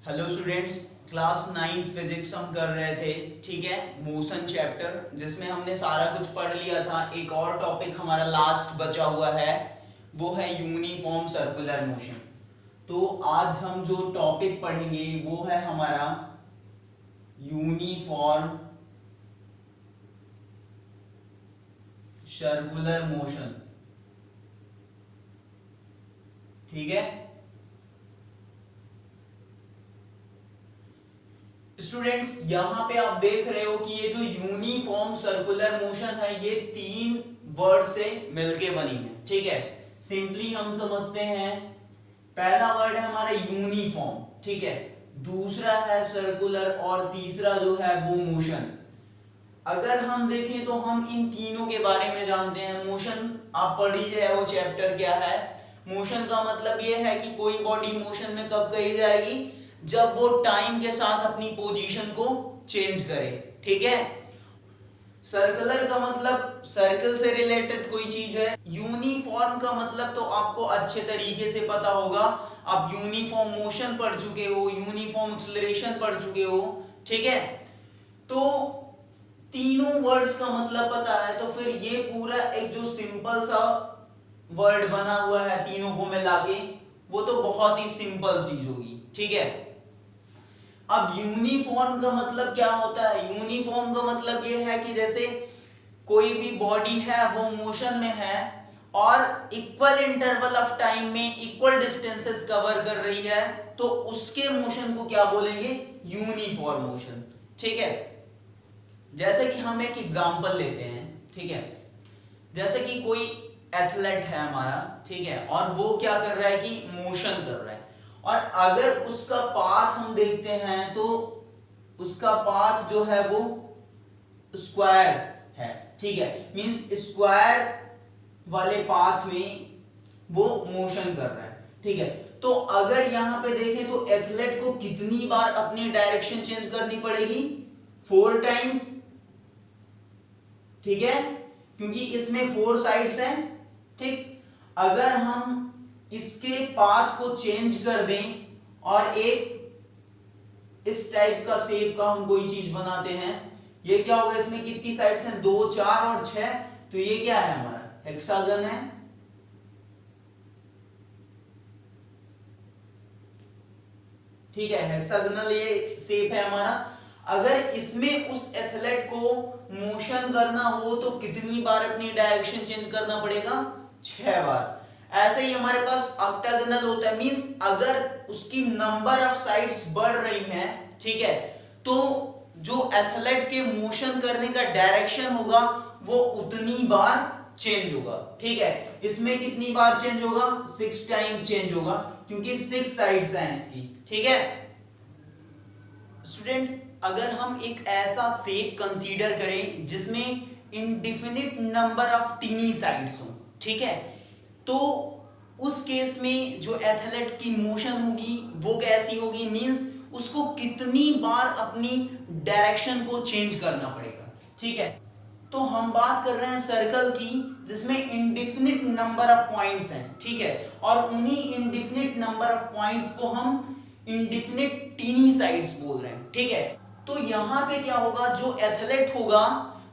Hello students, class 9 physics हम कर रहे थे। ठीक है, मोशन चैप्टर जिसमें हमने सारा कुछ पढ़ लिया था। एक और टॉपिक हमारा लास्ट बचा हुआ है, वो है यूनिफॉर्म सर्कुलर मोशन। तो आज हम जो टॉपिक पढ़ेंगे वो है हमारा यूनिफॉर्म सर्कुलर मोशन। ठीक है स्टूडेंट्स, यहां पे आप देख रहे हो कि ये जो यूनिफॉर्म सर्कुलर मोशन है ये 3 वर्ड से मिलके बनी है। ठीक है, सिंपली हम समझते हैं। पहला वर्ड है हमारा यूनिफॉर्म, ठीक है, दूसरा है सर्कुलर और तीसरा जो है वो मोशन। अगर हम देखें तो हम इन तीनों के बारे में जानते हैं। मोशन आप पढ़ ही रहे हो, चैप्टर क्या है। मोशन का मतलब ये है कि कोई बॉडी मोशन में कब कही जाएगी, जब वो टाइम के साथ अपनी पोजीशन को चेंज करे। ठीक है, सर्कुलर का मतलब सर्कल से रिलेटेड कोई चीज है। यूनिफॉर्म का मतलब तो आपको अच्छे तरीके से पता होगा, आप यूनिफॉर्म मोशन पढ़ चुके हो, यूनिफॉर्म एक्सेलरेशन पढ़ चुके हो। ठीक है, तो तीनों वर्ड्स का मतलब पता है, तो फिर ये पूरा एक जो सिंपल सा वर्ड बना हुआ है तीनों को मिला के, वो तो बहुत ही सिंपल चीज होगी। ठीक है, अब यूनिफॉर्म का मतलब क्या होता है? यूनिफॉर्म का मतलब ये है कि जैसे कोई भी बॉडी है वो मोशन में है और इक्वल इंटरवल ऑफ टाइम में इक्वल डिस्टेंसेस कवर कर रही है, तो उसके मोशन को क्या बोलेंगे? Uniform motion. ठीक है, जैसे कि हम एक एग्जांपल लेते हैं। ठीक है, जैसे कि कोई एथलेट है हमारा, ठीक है, और वो क्या कर रहा है कि मोशन कर रहा है, और अगर उसका पाथ हम देखते हैं तो उसका पाथ जो है वो स्क्वायर है। ठीक है, मींस स्क्वायर वाले पाथ में वो मोशन कर रहा है। ठीक है, तो अगर यहां पे देखें तो एथलेट को कितनी बार अपनी डायरेक्शन चेंज करनी पड़ेगी? 4 टाइम्स। ठीक है, क्योंकि इसमें 4 साइड्स हैं। ठीक, अगर हम इसके पाथ को चेंज कर दें और एक इस टाइप का शेप का हम कोई चीज बनाते हैं, ये क्या होगा? इसमें कितनी साइड्स हैं? 2, 4 और 6। तो ये क्या है? हमारा हेक्सागन है। ठीक है, हेक्सागोनल ये शेप है हमारा। अगर इसमें उस एथलेट को मोशन करना हो तो कितनी बार अपनी डायरेक्शन चेंज करना पड़ेगा? 6 बार। ऐसे ही हमारे पास ऑक्टागोनल होता है, मींस अगर उसकी नंबर ऑफ साइड्स बढ़ रही हैं, ठीक है, तो जो एथलेट के मोशन करने का डायरेक्शन होगा वो उतनी बार चेंज होगा। ठीक है, इसमें कितनी बार चेंज होगा? 6 टाइम्स चेंज होगा, क्योंकि 6 साइड्स हैं इसकी। ठीक है स्टूडेंट्स, अगर हम एक ऐसा शेप कंसीडर करें जिसमें indefinite number of tiny sides हो, ठीक है, तो उस केस में जो एथलेट की मोशन होगी वो कैसी होगी? मींस उसको कितनी बार अपनी डायरेक्शन को चेंज करना पड़ेगा। ठीक है, तो हम बात कर रहे हैं सर्कल की, जिसमें इंडिफिनिट नंबर ऑफ पॉइंट्स हैं। ठीक है, और उन्हीं इंडिफिनिट नंबर ऑफ पॉइंट्स को हम इंडिफिनिट टीनी साइड्स बोल रहे हैं। ठीक है, तो यहां पे क्या होगा? जो एथलेट होगा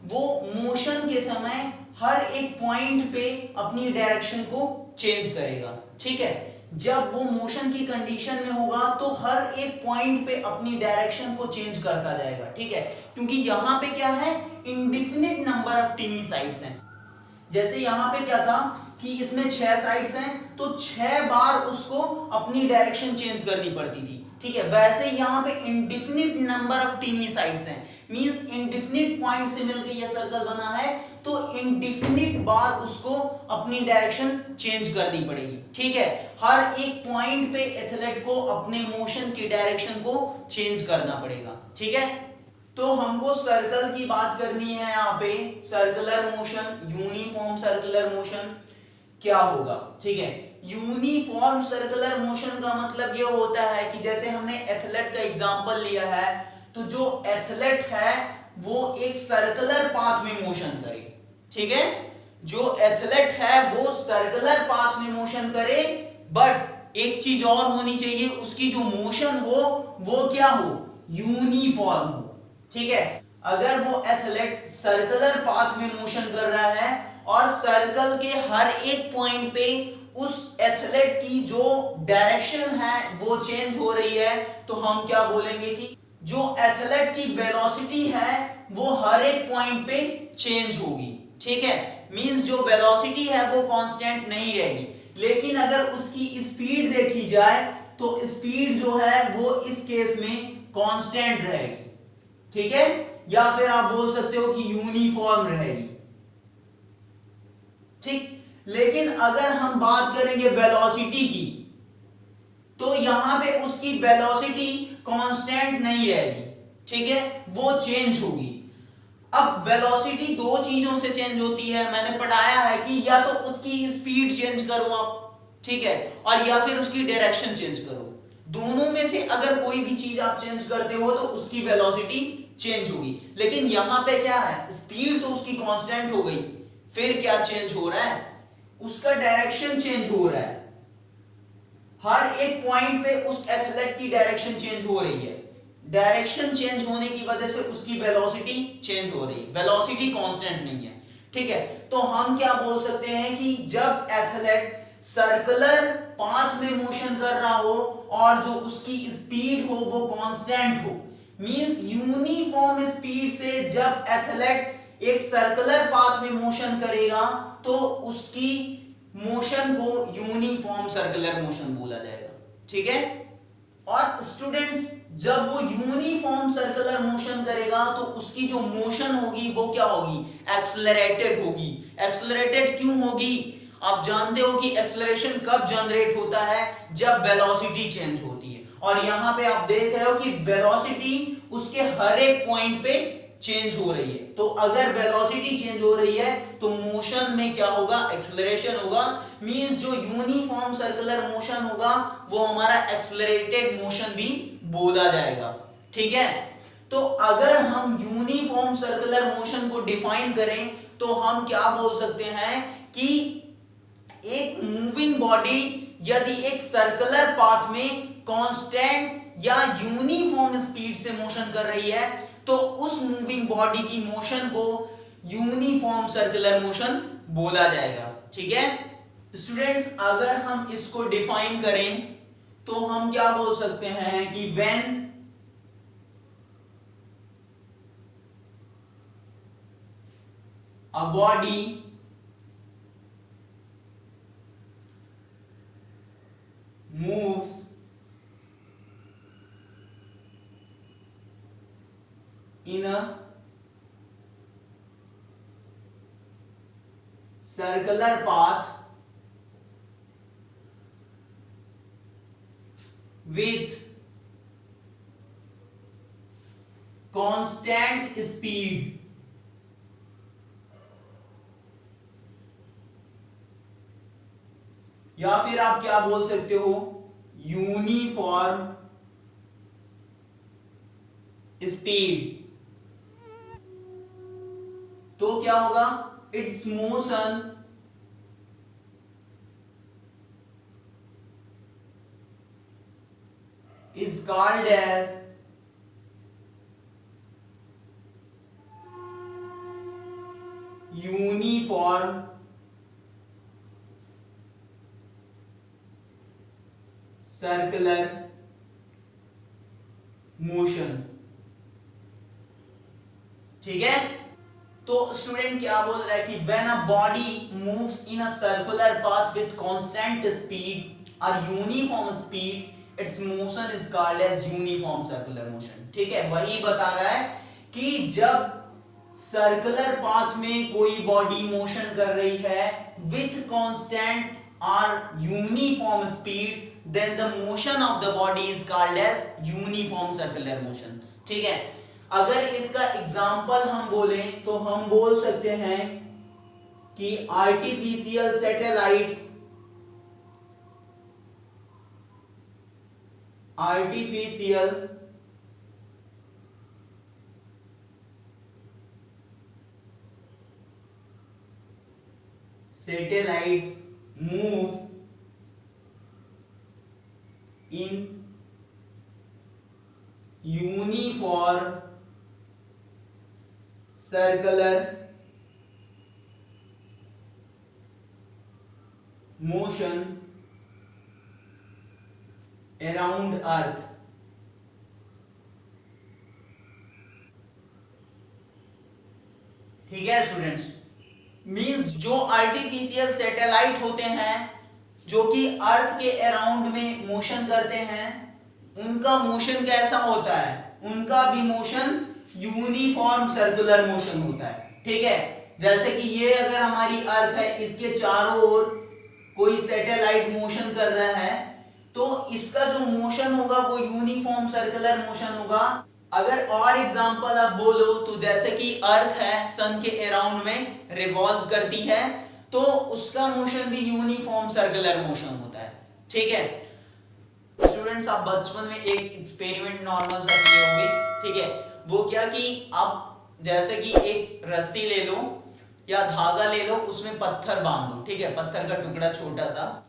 वो मोशन के समय हर एक पॉइंट पे अपनी डायरेक्शन को चेंज करेगा। ठीक है, जब वो मोशन की कंडीशन में होगा तो हर एक पॉइंट पे अपनी डायरेक्शन को चेंज करता जाएगा। ठीक है, क्योंकि यहां पे क्या है? Indefinite number of tiny sides हैं। जैसे यहां पे क्या था कि इसमें 6 साइड्स हैं, तो 6 बार उसको अपनी डायरेक्शन चेंज करनी पड़ती थी। ठीक है, वैसे यहां पे indefinite number of tiny sides हैं, मींस इंडिफिनिट पॉइंट से मिलकर यह सर्कल बना है, तो इंडिफिनिट बार उसको अपनी डायरेक्शन चेंज करनी पड़ेगी। ठीक है, हर एक पॉइंट पे एथलेट को अपने मोशन की डायरेक्शन को चेंज करना पड़ेगा। ठीक है, तो हमको सर्कल की बात करनी है यहाँ पे। Circular motion, uniform circular motion क्या होगा? ठीक है, यूनिफॉर्म सर्कुलर मोशन का मतलब ये होता है कि जैसे हमने एथलेट का एग्जांपल लिया है, तो जो एथलेट है वो एक सर्कुलर पाथ में मोशन करे। ठीक है, जो एथलेट है वो सर्कुलर पाथ में मोशन करे, बट एक चीज और होनी चाहिए, उसकी जो मोशन हो वो क्या हो, यूनिफॉर्म हो। ठीक है, अगर वो एथलीट सर्कुलर पाथ में मोशन कर रहा है और सर्कल के हर एक पॉइंट पे उस एथलीट की जो डायरेक्शन है वो चेंज हो रही है, तो हम क्या बोलेंगे कि जो एथलीट की वेलोसिटी है वो हर एक पॉइंट पे चेंज होगी। ठीक है, मींस जो वेलोसिटी है वो कांस्टेंट नहीं रहेगी, लेकिन अगर उसकी स्पीड देखी जाए तो स्पीड जो है वो इस केस में कांस्टेंट रहेगी। ठीक है, या फिर आप बोल सकते हो कि यूनिफॉर्म रहेगी। ठीक, लेकिन अगर हम बात करेंगे वेलोसिटी की, तो यहां पे उसकी वेलोसिटी कांस्टेंट नहीं रहेगी। ठीक है, वो चेंज होगी। अब वेलोसिटी दो चीजों से चेंज होती है, मैंने पढ़ाया है कि या तो उसकी स्पीड चेंज करो आप, ठीक है, और या फिर उसकी डायरेक्शन चेंज करो। दोनों में से अगर कोई भी चीज आप चेंज करते हो तो उसकी वेलोसिटी चेंज होगी। लेकिन यहां पे क्या है, स्पीड तो उसकी कांस्टेंट हो गई, फिर क्या चेंज हो रहा है, उसका डायरेक्शन चेंज हो रहा है। हर एक पॉइंट पे उस एथलीट की डायरेक्शन चेंज हो रही है। डायरेक्शन चेंज होने की वजह से उसकी वेलोसिटी चेंज हो रही है, वेलोसिटी कांस्टेंट नहीं है। ठीक है, तो हम क्या बोल सकते हैं कि जब एथलीट सर्कुलर पाथ में मोशन कर रहा हो और जो उसकी स्पीड हो वो कांस्टेंट हो, मींस यूनिफॉर्म स्पीड से जब एथलीट एक सर्कुलर पाथ में मोशन करेगा तो उसकी मोशन को यूनिफॉर्म सर्कुलर मोशन बोला जाएगा। ठीक है, और स्टूडेंट्स जब वो यूनिफॉर्म सर्कुलर मोशन करेगा तो उसकी जो मोशन होगी वो क्या होगी, एक्सेलरेटेड होगी। एक्सेलरेटेड क्यों होगी, आप जानते हो कि एक्सेलरेशन कब जनरेट होता है, जब वेलोसिटी चेंज होती है। और यहां पे आप देख रहे हो कि वेलोसिटी उसके हर एक पॉइंट पे चेंज हो रही है। तो अगर वेलोसिटी चेंज हो रही है तो मोशन में क्या होगा, एक्सेलरेशन होगा। मींस जो यूनिफॉर्म सर्कुलर मोशन होगा वो हमारा एक्सेलरेटेड मोशन भी बोला जाएगा। ठीक है, तो अगर हम यूनिफॉर्म सर्कुलर मोशन को डिफाइन करें तो हम क्या बोल सकते हैं कि एक मूविंग बॉडी यदि एक सर्कुलर पाथ में कांस्टेंट या यूनिफॉर्म स्पीड से मोशन कर रही है तो उस मूविंग बॉडी की मोशन को यूनिफॉर्म सर्कुलर मोशन बोला जाएगा। ठीक है स्टूडेंट्स, अगर हम इसको डिफाइन करें तो हम क्या बोल सकते हैं कि when a body moves in a circular path with constant speed या फिर आप क्या बोल सकते हो, यूनिफॉर्म स्पीड, तो क्या होगा, it's motion is called as uniform circular motion। ठीक है, तो स्टूडेंट क्या बोल रहा है कि when a body moves in a circular path with constant speed or uniform speed its motion is called as uniform circular motion। ठीक है, वही बता रहा है कि जब सर्कुलर पाथ में कोई बॉडी मोशन कर रही है विथ कांस्टेंट और uniform speed then the motion of the body is called as uniform circular motion। ठीक है, अगर इसका एग्जांपल हम बोलें तो हम बोल सकते हैं कि artificial satellites move in uniform circular motion around earth. ठीक है स्टूडेंट्स, मींस जो आर्टिफिशियल सैटेलाइट होते हैं जो कि अर्थ के अराउंड में मोशन करते हैं, उनका मोशन कैसा होता है? उनका भी मोशन यूनिफॉर्म सर्कुलर मोशन होता है। ठीक है, जैसे कि ये अगर हमारी अर्थ है, इसके चारों ओर कोई सैटेलाइट मोशन कर रहा है, तो इसका जो मोशन होगा वो यूनिफॉर्म सर्कुलर मोशन होगा। अगर और एग्जांपल आप बोलो तो जैसे कि अर्थ है, सन के अराउंड में रिवॉल्व करती है, तो उसका मोशन भी यूनिफॉर्म सर्कुलर मोशन होता है। ठीक है स्टूडेंट्स, आप बचपन में एक एक्सपेरिमेंट नॉर्मल सा किए होंगे। ठीक है, वो क्या कि आप जैसे कि एक रस्सी ले लो या धागा ले लो, उसमें पत्थर बांध दो। ठीक है, पत्थर का टुकड़ा छोटा सा,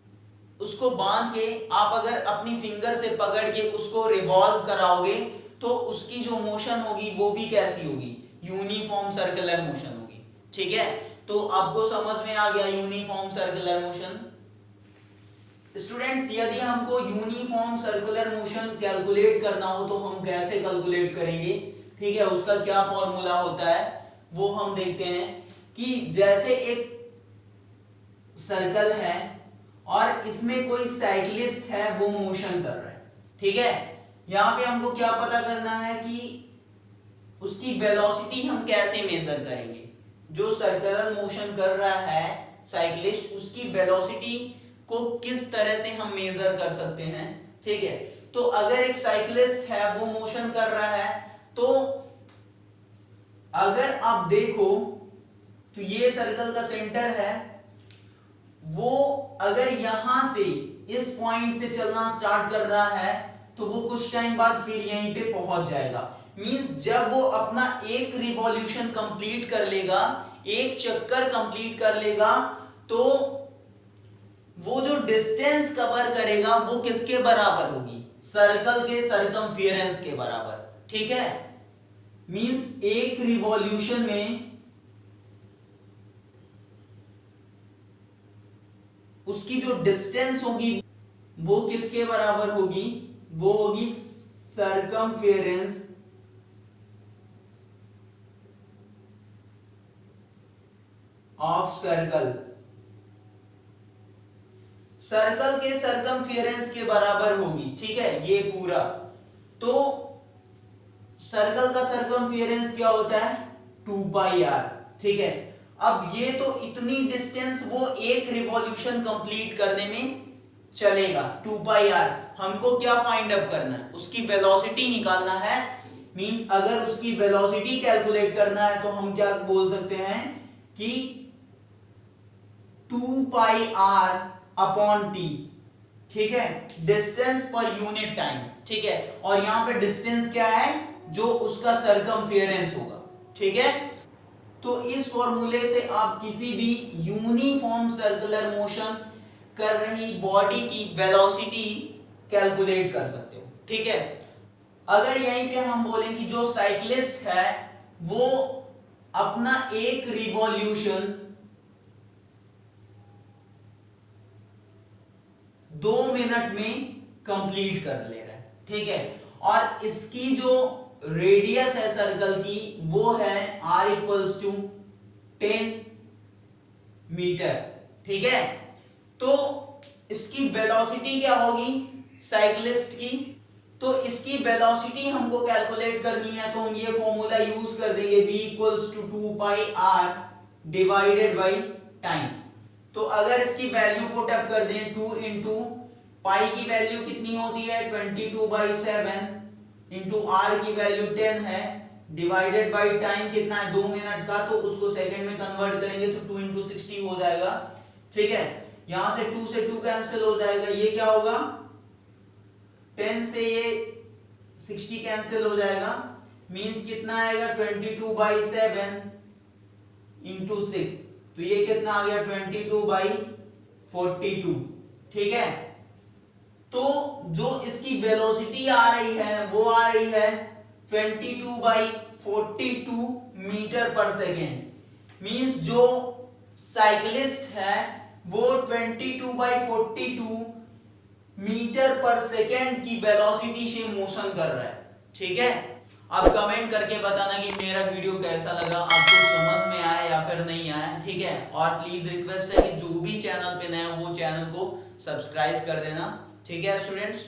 उसको बांध के आप अगर अपनी फिंगर से पकड़ के उसको रिवॉल्व कराओगे तो उसकी जो मोशन होगी वो भी कैसी होगी? यूनिफॉर्म सर्कुलर मोशन होगी। ठीक है, तो आपको समझ में आ गया यूनिफॉर्म सर्कुलर मोशन। स्टूडेंट्स, यदि हमको यूनिफॉर्म सर्कुलर मोशन कैलकुलेट करना हो तो हम कैसे कैलकुलेट करेंगे? ठीक है, उसका क्या फॉर्मूला होता है वो हम देखते हैं कि जैसे एक सर्कल है और इसमें कोई साइक्लिस्ट है, वो मोशन कर रहा है। ठीक है, यहां पे हमको क्या पता करना है कि उसकी वेलोसिटी हम कैसे मेजर करेंगे? जो सर्कुलर मोशन कर रहा है साइक्लिस्ट, उसकी वेलोसिटी को किस तरह से हम मेजर कर सकते हैं? ठीक है, तो अगर एक साइक्लिस्ट है वो मोशन कर रहा है, तो अगर आप देखो तो ये सर्कल का सेंटर है, वो अगर यहां से इस पॉइंट से चलना स्टार्ट कर रहा है तो वो कुछ टाइम बाद फिर यहीं पे पहुंच जाएगा। मींस जब वो अपना एक रिवॉल्यूशन कंप्लीट कर लेगा, एक चक्कर कंप्लीट कर लेगा, तो वो जो डिस्टेंस कवर करेगा वो किसके बराबर होगी? सर्कल के सरकमफेरेंस के बराबर। ठीक है, मींस एक रिवॉल्यूशन में उसकी जो डिस्टेंस होगी वो किसके बराबर होगी? वो होगी सरकमफेरेंस ऑफ सर्कल। सर्कल के सरकमफेरेंस के बराबर होगी। ठीक है, ये पूरा, तो सर्कल का सरकमफेरेंस क्या होता है? 2 पाई r। ठीक है, अब ये तो इतनी डिस्टेंस वो एक रिवॉल्यूशन कंप्लीट करने में चलेगा, 2 पाई r। हमको क्या फाइंड अप करना है? उसकी वेलोसिटी निकालना है। मींस अगर उसकी वेलोसिटी कैलकुलेट करना है तो हम क्या बोल सकते हैं कि 2 पाई r अपॉन t। ठीक है, डिस्टेंस पर यूनिट टाइम। ठीक है, और यहां पे डिस्टेंस क्या है? जो उसका सरकमफेरेंस होगा। ठीक है, तो इस फॉर्मूले से आप किसी भी यूनिफॉर्म सर्कुलर मोशन कर रही बॉडी की वेलोसिटी कैलकुलेट कर सकते हो। ठीक है, अगर यहीं पे हम बोलें कि जो साइक्लिस्ट है वो अपना एक रिवॉल्यूशन 2 मिनट में कंप्लीट कर ले रहा है। ठीक है, और इसकी जो रेडियस है सर्कल की वो है r इक्वल्स टू 10 मीटर। ठीक है, तो इसकी वेलोसिटी क्या होगी साइक्लिस्ट की? तो इसकी वेलोसिटी हमको कैलकुलेट करनी है तो हम ये फॉर्मूला यूज कर देंगे, v equals to 2 pi r divided by time. तो अगर इसकी वैल्यू पुट अप कर दें, 2 इंटू पाई की वैल्यू कितनी होती है? 22/7 इंटू आर की वैल्यू 10 है, डिवाइडेड बाई टाइम कितना है? 2 मिनट का, तो उसको सेकंड में कन्वर्ट करेंगे तो 2 इंटू 60 हो जाएगा। ठीक है, यहां से 2 से 2 कैंसिल हो जाएगा, ये क्या होगा? 10 से ये 60 कैंसिल हो जाएगा, मींस कितना आएगा? 22/7 इंटू 6, तो ये कितना आ गया? 22/42। ठीक है, तो जो इसकी वेलोसिटी आ रही है वो आ रही है 22/42 मीटर पर सेकेंड। मींस जो साइकिलिस्ट है वो 22/42 मीटर पर सेकेंड की वेलोसिटी से मोशन कर रहा है। ठीक है, आप कमेंट करके बताना कि मेरा वीडियो कैसा लगा, आपको समझ में आया या फिर नहीं आया। ठीक है, और प्लीज रिक्वेस्ट है कि जो भी चैनल पे नया वो चैनल को सब्सक्राइब कर देना। ठीक है स्टूडेंट्स।